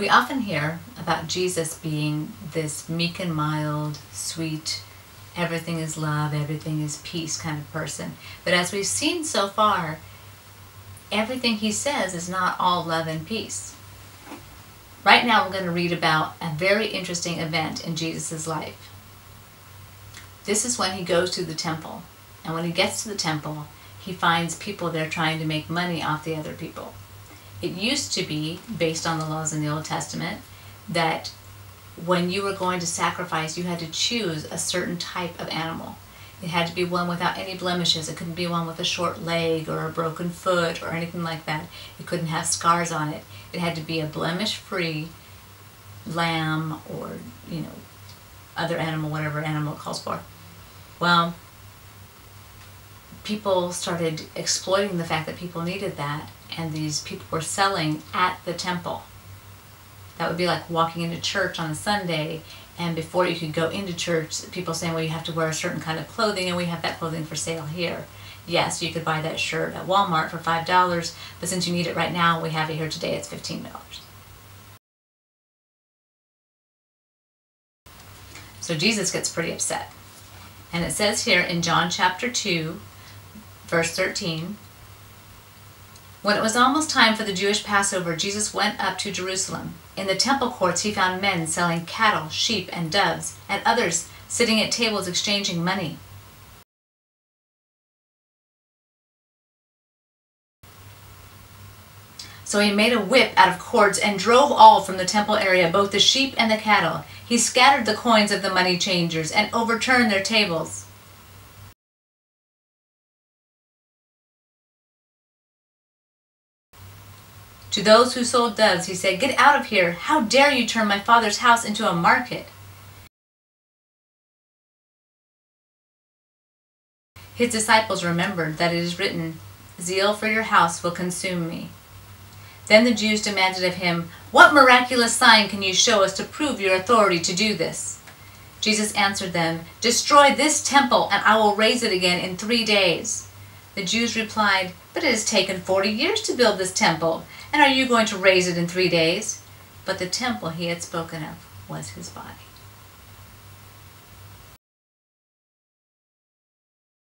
We often hear about Jesus being this meek and mild, sweet, everything is love, everything is peace kind of person. But as we've seen so far, everything he says is not all love and peace. Right now we're going to read about a very interesting event in Jesus' life. This is when he goes to the temple. And when he gets to the temple, he finds people there trying to make money off the other people. It used to be, based on the laws in the Old Testament, that when you were going to sacrifice, you had to choose a certain type of animal. It had to be one without any blemishes. It couldn't be one with a short leg or a broken foot or anything like that. It couldn't have scars on it. It had to be a blemish-free lamb or, other animal, whatever animal it calls for. Well, people started exploiting the fact that people needed that, and these people were selling at the temple. That would be like walking into church on a Sunday, and before you could go into church, people saying, well, you have to wear a certain kind of clothing, and we have that clothing for sale here. Yes, you could buy that shirt at Walmart for $5, but since you need it right now, we have it here today, it's $15. So Jesus gets pretty upset. And it says here in John chapter 2, verse 13, when it was almost time for the Jewish Passover, Jesus went up to Jerusalem. In the temple courts he found men selling cattle, sheep, and doves, and others sitting at tables exchanging money. So he made a whip out of cords and drove all from the temple area, both the sheep and the cattle. He scattered the coins of the money changers and overturned their tables. To those who sold doves, he said, "Get out of here! How dare you turn my Father's house into a market?" His disciples remembered that it is written, "Zeal for your house will consume me." Then the Jews demanded of him, "What miraculous sign can you show us to prove your authority to do this?" Jesus answered them, "Destroy this temple, and I will raise it again in 3 days." The Jews replied, "But it has taken 40 years to build this temple, and are you going to raise it in 3 days?" But the temple he had spoken of was his body.